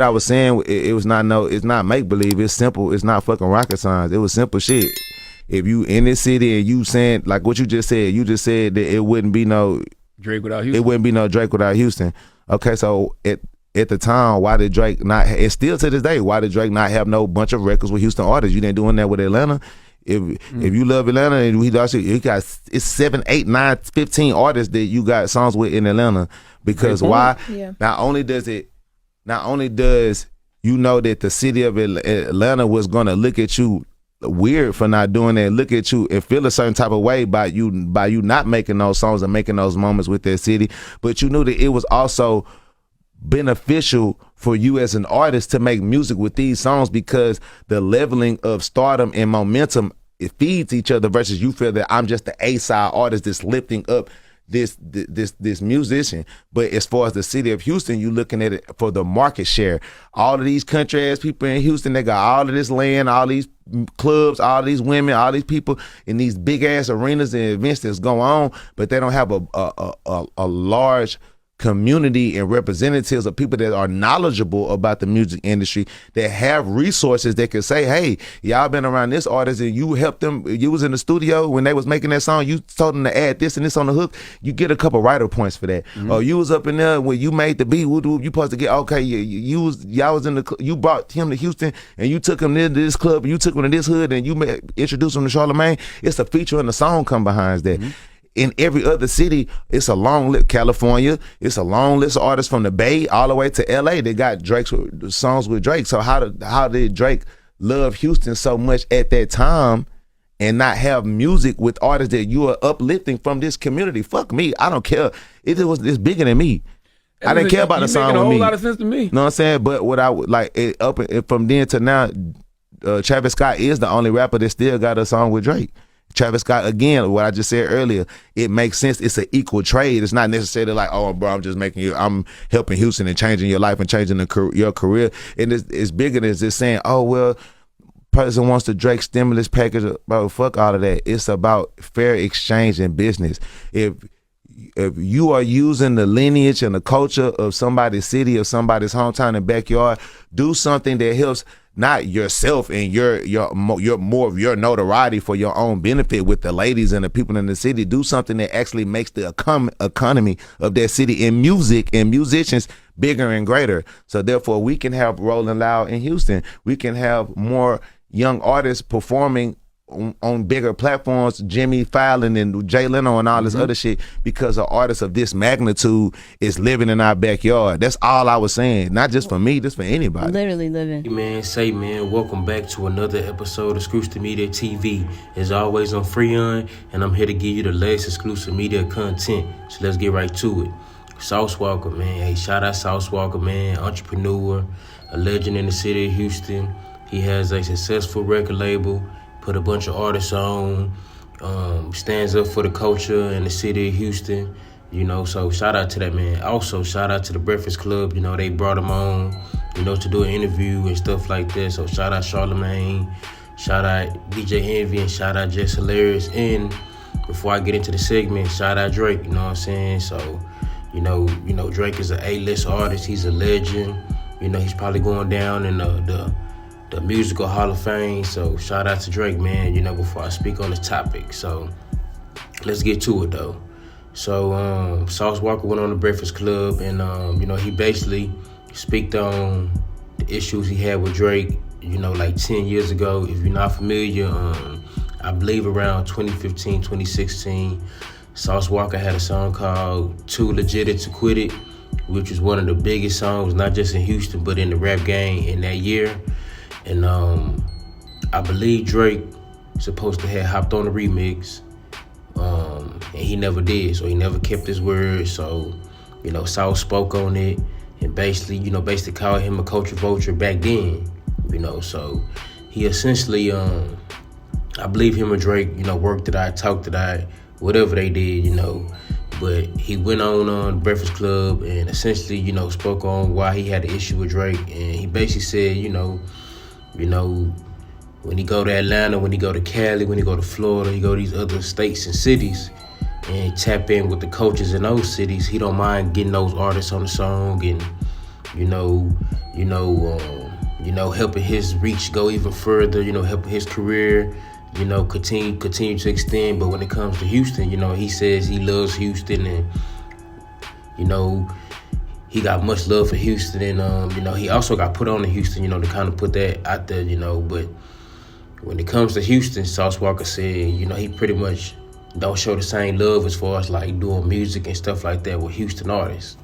I was saying, it was not it's not make believe. It's simple. It's not fucking rocket science. It was simple shit. If you in this city and you saying like what you just said that it wouldn't be no Drake without Houston. It wouldn't be no Drake without Houston. Okay, so at the time, why did Drake not? And still to this day, why did Drake not have no bunch of records with Houston artists? You didn't doing that with Atlanta. If you love Atlanta, and you got it's 7, 8, 9, 15 artists that you got songs with in Atlanta. Because why? Yeah. Not only does you know that the city of Atlanta was gonna look at you weird for not doing that, look at you and feel a certain type of way by you not making those songs and making those moments with that city, but you knew that it was also beneficial for you as an artist to make music with these songs because the leveling of stardom and momentum, it feeds each other versus you feel that I'm just the A-side artist that's lifting up this musician. But as far as the city of Houston, you looking at it for the market share. All of these country ass people in Houston, they got all of this land, all these clubs, all these women, all these people in these big ass arenas and events that's going on, but they don't have a large community and representatives of people that are knowledgeable about the music industry, that have resources that can say, hey, y'all been around this artist and you helped them, you was in the studio when they was making that song, you told them to add this and this on the hook, you get a couple writer points for that. Or you was up in there when you made the beat, you supposed to get, okay, y'all was in the, you brought him to Houston and you took him to this club and you took him to this hood and you introduced him to Charlamagne. It's a feature and the song come behind that. In every other city, it's a long list. California, it's a long list of artists from the Bay all the way to LA. They got Drake's songs with Drake. So how did Drake love Houston so much at that time and not have music with artists that you are uplifting from this community? Fuck me, I don't care. It's bigger than me. I didn't care about the song with me. A whole lot of sense to me. You know what I'm saying? But what I would like from then to now, Travis Scott is the only rapper that still got a song with Drake. Travis Scott, again, what I just said earlier, it makes sense. It's an equal trade. It's not necessarily like, oh, bro, I'm helping Houston and changing your life and changing your career. And it's bigger than just saying, oh, well, person wants the Drake stimulus package. Bro, fuck all of that. It's about fair exchange in business. If you are using the lineage and the culture of somebody's city or somebody's hometown and backyard, do something that helps not yourself and your more of your notoriety for your own benefit with the ladies and the people in the city. Do something that actually makes the economy of that city and music and musicians bigger and greater. So therefore, we can have Rolling Loud in Houston. We can have more young artists performing on bigger platforms, Jimmy Fallon and Jay Leno and all this other shit, because an artist of this magnitude is living in our backyard. That's all I was saying. Not just for me, just for anybody. Literally living. Hey man, welcome back to another episode of Exclusive Media TV. As always, I'm Freon, and I'm here to give you the latest exclusive media content. So let's get right to it. Sauce Walka, man. Hey, shout out Sauce Walka, man. Entrepreneur, a legend in the city of Houston. He has a successful record label, put a bunch of artists on, stands up for the culture in the city of Houston, so shout out to that man. Also, shout out to the Breakfast Club, they brought him on, to do an interview and stuff like that. So shout out Charlamagne, shout out DJ Envy, and shout out Jess Hilarious. And before I get into the segment, shout out Drake, you know what I'm saying? So, Drake is an A-list artist, he's a legend, he's probably going down in the Musical Hall of Fame. So shout out to Drake, man, before I speak on this topic. So let's get to it though. So Sauce Walka went on the Breakfast Club and he basically speaked on the issues he had with Drake, like 10 years ago. If you're not familiar, I believe around 2015, 2016, Sauce Walka had a song called Too Legit to Quit It, which was one of the biggest songs, not just in Houston, but in the rap game in that year. And I believe Drake supposed to have hopped on the remix, and he never did. So he never kept his word. So, Sauce spoke on it and basically called him a culture vulture back then. So he essentially, I believe him and Drake, worked it out, talked it out, whatever they did, But he went on Breakfast Club and essentially, spoke on why he had an issue with Drake. And he basically said, when he go to Atlanta, when he go to Cali, when he go to Florida, he go to these other states and cities and tap in with the coaches in those cities, he don't mind getting those artists on the song and, helping his reach go even further, helping his career, continue to extend. But when it comes to Houston, he says he loves Houston, and he got much love for Houston, and he also got put on in Houston, to kind of put that out there, But when it comes to Houston, Sauce Walka said, he pretty much don't show the same love as far as like doing music and stuff like that with Houston artists.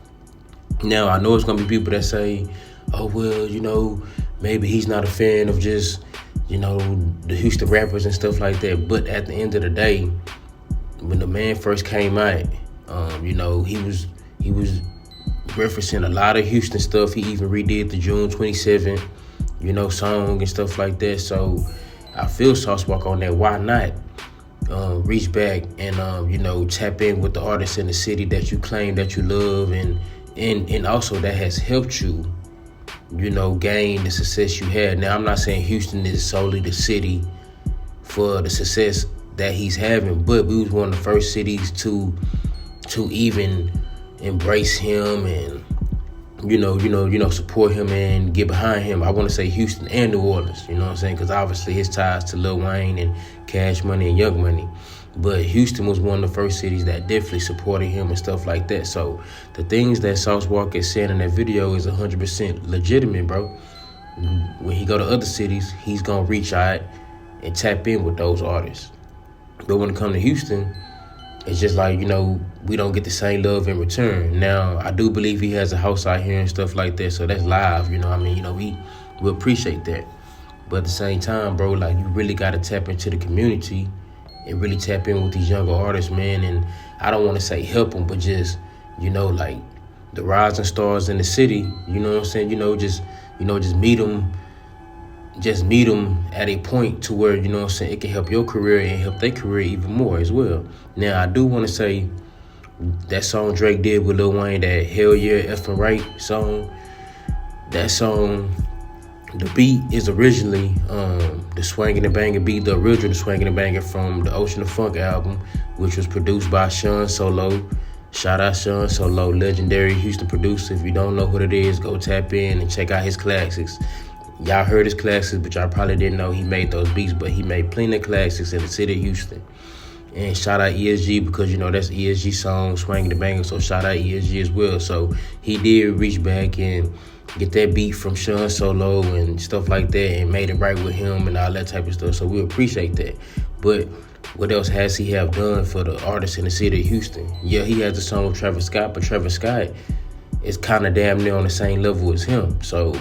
Now, I know it's gonna be people that say, oh, well, maybe he's not a fan of just, the Houston rappers and stuff like that. But at the end of the day, when the man first came out, he was referencing a lot of Houston stuff. He even redid the June 27th, song and stuff like that. So I feel Sauce Walka on that. Why not reach back and, tap in with the artists in the city that you claim that you love, and also that has helped you, gain the success you had. Now, I'm not saying Houston is solely the city for the success that he's having, but we was one of the first cities to even embrace him and, support him and get behind him. I want to say Houston and New Orleans, because obviously his ties to Lil Wayne and Cash Money and Young Money. But Houston was one of the first cities that definitely supported him and stuff like that. So the things that Sauce Walka is saying in that video is 100% legitimate, bro. When he go to other cities, he's going to reach out and tap in with those artists. But when it comes to Houston, it's just like, we don't get the same love in return. Now, I do believe he has a house out here and stuff like that, so that's live, we appreciate that. But at the same time, bro, like, you really got to tap into the community and really tap in with these younger artists, man. And I don't want to say help them, but just, like the rising stars in the city, you know what I'm saying? Just meet them. Just meet them at a point to where, it can help your career and help their career even more as well. Now, I do want to say that song Drake did with Lil Wayne, that Hell Yeah Effing Right song, that song, the beat is originally the Swangin' and Bangin' beat, the original Swangin' and Bangin' from the Ocean of Funk album, which was produced by Sean Solo. Shout out Sean Solo, legendary Houston producer. If you don't know who it is, go tap in and check out his classics. Y'all heard his classics, but y'all probably didn't know he made those beats, but he made plenty of classics in the city of Houston. And shout out ESG, because, that's ESG song, Swangin' and Bangin', so shout out ESG as well. So he did reach back and get that beat from Sean Solo and stuff like that and made it right with him and all that type of stuff. So we appreciate that. But what else has he have done for the artists in the city of Houston? Yeah, he has a song with Travis Scott, but Travis Scott is kind of damn near on the same level as him. So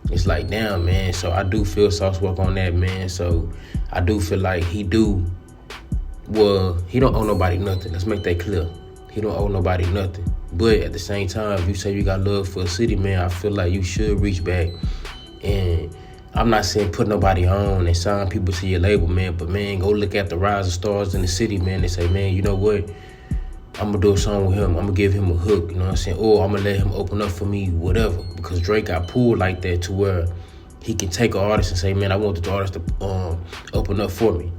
it's like, damn, man. So I do feel Sauce Walka on that, man. So I do feel like he don't owe nobody nothing. Let's make that clear. He don't owe nobody nothing. But at the same time, if you say you got love for a city, man, I feel like you should reach back. And I'm not saying put nobody on and sign people to your label, man. But, man, go look at the rising stars in the city, man. They say, man, you know what? I'm going to do a song with him. I'm going to give him a hook, you know what I'm saying? Or I'm going to let him open up for me, whatever. Because Drake got pulled like that to where he can take an artist and say, man, I want the artist to open up for me.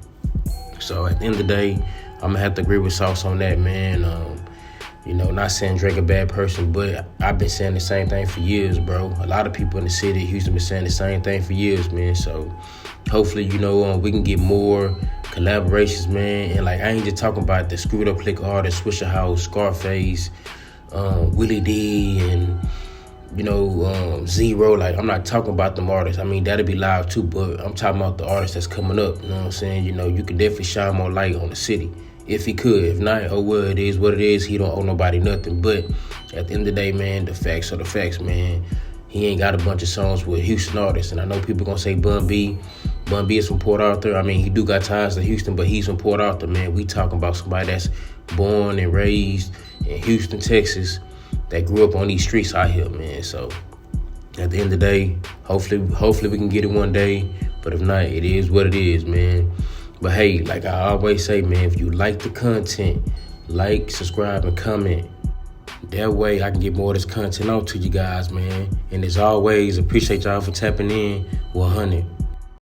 So at the end of the day, I'm going to have to agree with Sauce on that, man. Not saying Drake a bad person, but I've been saying the same thing for years, bro. A lot of people in the city of Houston been saying the same thing for years, man. So hopefully, we can get more collaborations, man. And like, I ain't just talking about the Screwed Up Click artists, Swisher House, Scarface, Willie D, and Zero. Like, I'm not talking about them artists. I mean, that'll be live too, but I'm talking about the artists that's coming up. You know what I'm saying? You can definitely shine more light on the city. If he could. If not, oh well, it is what it is. He don't owe nobody nothing. But at the end of the day, man, the facts are the facts, man. He ain't got a bunch of songs with Houston artists. And I know people gonna say Bun B. Bun B is from Port Arthur. I mean, he do got ties to Houston, but he's from Port Arthur, man. We talking about somebody that's born and raised in Houston, Texas, that grew up on these streets out here, man. So at the end of the day, hopefully we can get it one day. But if not, it is what it is, man. But hey, like I always say, man, if you like the content, like, subscribe, and comment. That way I can get more of this content out to you guys, man. And as always, appreciate y'all for tapping in 100.